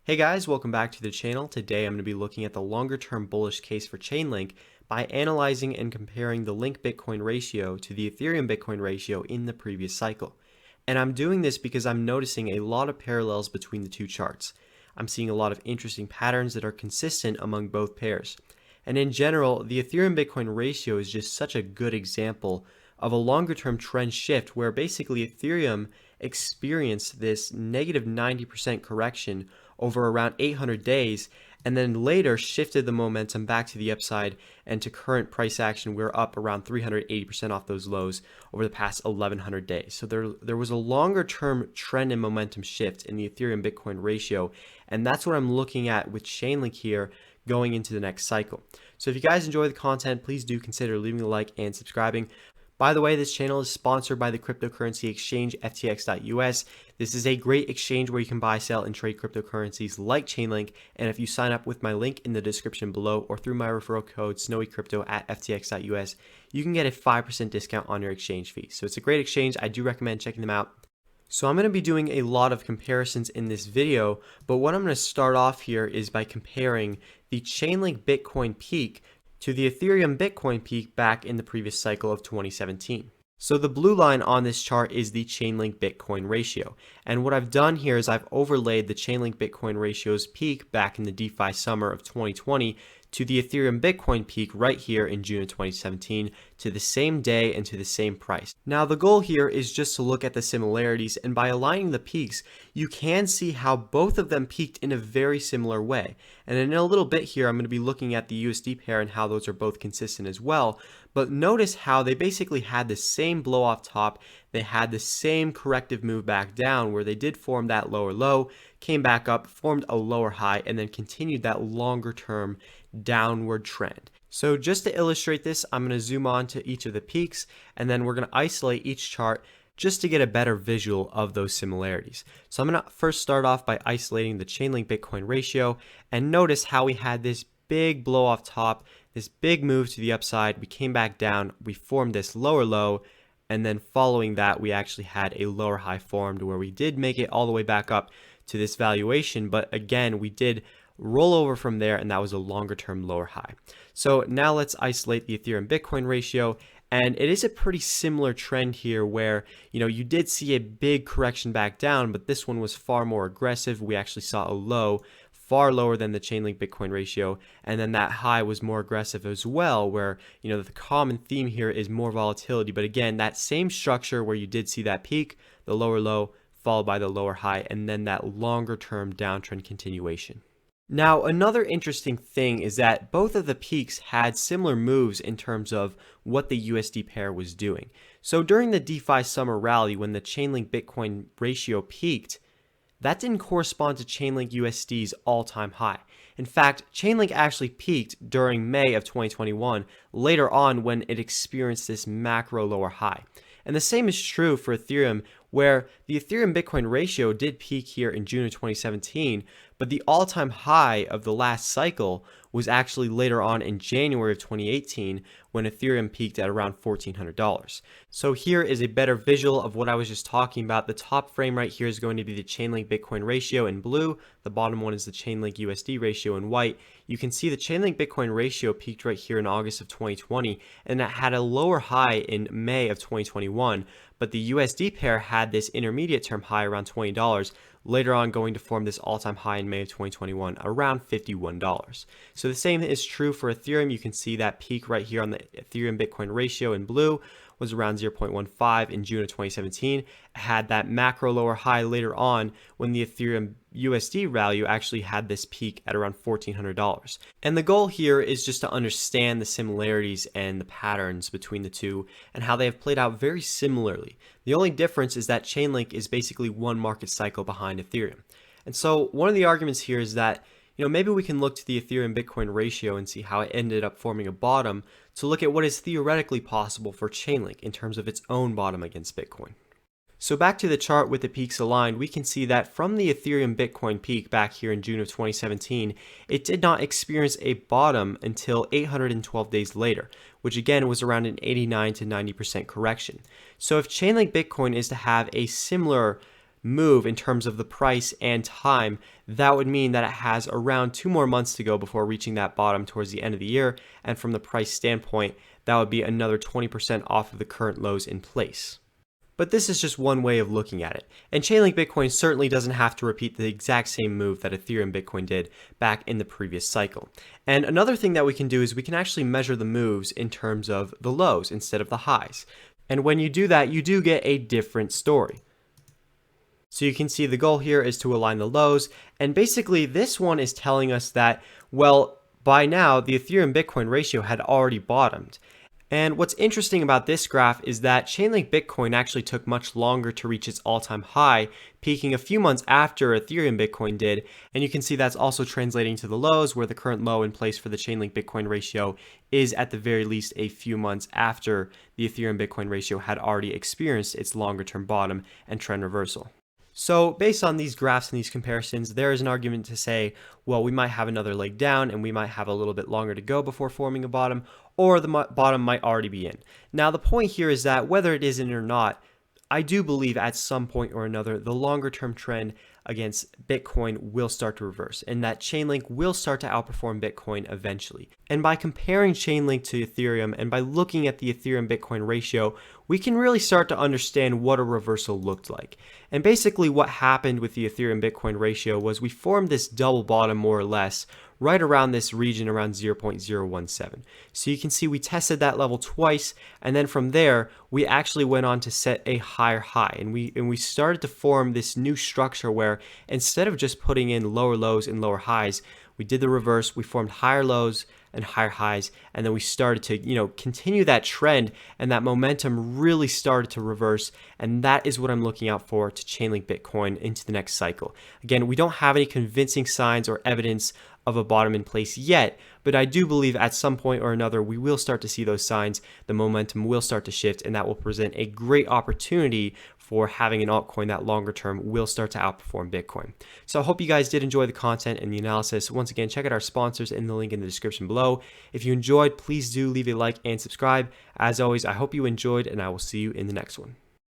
Hey guys, welcome back to the channel. Today I'm going to be looking at the longer term bullish case for Chainlink by analyzing and comparing the Link Bitcoin ratio to the Ethereum Bitcoin ratio in the previous cycle. And I'm doing this because I'm noticing a lot of parallels between the two charts. I'm seeing a lot of interesting patterns that are consistent among both pairs. And in general, the Ethereum Bitcoin ratio is just such a good example of a longer term trend shift where basically Ethereum experienced this negative 90% correction over around 800 days and then later shifted the momentum back to the upside, and to current price action we're up around 380% off those lows over the past 1100 days. So there was a longer term trend and momentum shift in the Ethereum Bitcoin ratio, and that's what I'm looking at with Chainlink here going into the next cycle. So if you guys enjoy the content, please do consider leaving a like and subscribing. By the way, this channel is sponsored by the cryptocurrency exchange FTX.US. This is a great exchange where you can buy, sell, and trade cryptocurrencies like Chainlink. And if you sign up with my link in the description below or through my referral code SNOWYCRYPTO at FTX.US, you can get a 5% discount on your exchange fee. So it's a great exchange. I do recommend checking them out. So I'm going to be doing a lot of comparisons in this video, but what I'm going to start off here is by comparing the Chainlink Bitcoin peak to the Ethereum Bitcoin peak back in the previous cycle of 2017. So the blue line on this chart is the Chainlink Bitcoin ratio. And what I've done here is I've overlaid the Chainlink Bitcoin ratio's peak back in the DeFi summer of 2020 to the Ethereum Bitcoin peak right here in June of 2017 to the same day and to the same price. Now the goal here is just to look at the similarities, and by aligning the peaks, you can see how both of them peaked in a very similar way. And in a little bit here, I'm going to be looking at the USD pair and how those are both consistent as well. But notice how they basically had the same blow off top. They had the same corrective move back down where they did form that lower low, came back up, formed a lower high, and then continued that longer term downward trend. So just to illustrate this, I'm going to zoom on to each of the peaks, and then we're going to isolate each chart just to get a better visual of those similarities. So I'm going to first start off by isolating the Chainlink Bitcoin ratio, and notice how we had this big blow off top, this big move to the upside. We came back down, we formed this lower low, and then following that we actually had a lower high formed where we did make it all the way back up to this valuation, but again we did roll over from there, and that was a longer term lower high. So now let's isolate the Ethereum Bitcoin ratio, and it is a pretty similar trend here where you did see a big correction back down, but this one was far more aggressive. We actually saw a low far lower than the Chainlink Bitcoin ratio, and then that high was more aggressive as well, where the common theme here is more volatility. But again, that same structure where you did see that peak, the lower low followed by the lower high, and then that longer term downtrend continuation. Now, another interesting thing is that both of the peaks had similar moves in terms of what the USD pair was doing. So during the DeFi summer rally, when the Chainlink Bitcoin ratio peaked, that didn't correspond to Chainlink USD's all-time high. In fact, Chainlink actually peaked during May of 2021, later on when it experienced this macro lower high. And the same is true for Ethereum, where the Ethereum Bitcoin ratio did peak here in June of 2017, but the all-time high of the last cycle was actually later on in January of 2018 when Ethereum peaked at around $1,400. So here is a better visual of what I was just talking about. The top frame right here is going to be the Chainlink Bitcoin ratio in blue. The bottom one is the Chainlink USD ratio in white. You can see the Chainlink Bitcoin ratio peaked right here in August of 2020, and it had a lower high in May of 2021, but the USD pair had this intermediate term high around $20, later on going to form this all-time high in May of 2021 around $51. So the same is true for Ethereum. You can see that peak right here on the Ethereum Bitcoin ratio in blue was around 0.15 in June of 2017. It had that macro lower high later on when the Ethereum USD value actually had this peak at around $1,400. And the goal here is just to understand the similarities and the patterns between the two and how they have played out very similarly. The only difference is that Chainlink is basically one market cycle behind Ethereum. And so one of the arguments here is that maybe we can look to the Ethereum Bitcoin ratio and see how it ended up forming a bottom to look at what is theoretically possible for Chainlink in terms of its own bottom against Bitcoin. So back to the chart with the peaks aligned, we can see that from the Ethereum Bitcoin peak back here in June of 2017, it did not experience a bottom until 812 days later, which again was around an 89 to 90% correction. So if Chainlink Bitcoin is to have a similar move in terms of the price and time, that would mean that it has around 2 more months to go before reaching that bottom towards the end of the year. And from the price standpoint, that would be another 20% off of the current lows in place. But this is just one way of looking at it. And Chainlink Bitcoin certainly doesn't have to repeat the exact same move that Ethereum Bitcoin did back in the previous cycle. And another thing that we can do is we can actually measure the moves in terms of the lows instead of the highs. And when you do that, you do get a different story. So you can see the goal here is to align the lows. And basically this one is telling us that, well, by now the Ethereum Bitcoin ratio had already bottomed. And what's interesting about this graph is that Chainlink Bitcoin actually took much longer to reach its all-time high, peaking a few months after Ethereum Bitcoin did. And you can see that's also translating to the lows, where the current low in place for the Chainlink Bitcoin ratio is at the very least a few months after the Ethereum Bitcoin ratio had already experienced its longer-term bottom and trend reversal. So based on these graphs and these comparisons, there is an argument to say, well, we might have another leg down and we might have a little bit longer to go before forming a bottom, or the bottom might already be in. Now, the point here is that whether it is in or not, I do believe at some point or another, the longer term trend against Bitcoin will start to reverse, and that Chainlink will start to outperform Bitcoin eventually. And by comparing Chainlink to Ethereum and by looking at the Ethereum Bitcoin ratio, we can really start to understand what a reversal looked like. And basically what happened with the Ethereum Bitcoin ratio was we formed this double bottom more or less right around this region around 0.017. So you can see we tested that level twice, and then from there we actually went on to set a higher high, and we started to form this new structure where instead of just putting in lower lows and lower highs, we did the reverse. We formed higher lows and higher highs, and then we started to continue that trend, and that momentum really started to reverse. And that is what I'm looking out for to Chainlink Bitcoin into the next cycle. Again, we don't have any convincing signs or evidence of a bottom in place yet, but I do believe at some point or another we will start to see those signs. The momentum will start to shift, and that will present a great opportunity for having an altcoin that longer term will start to outperform Bitcoin. So I hope you guys did enjoy the content and the analysis. Once again, check out our sponsors in the link in the description below. If you enjoyed, please do leave a like and subscribe. As always, I hope you enjoyed, and I will see you in the next one.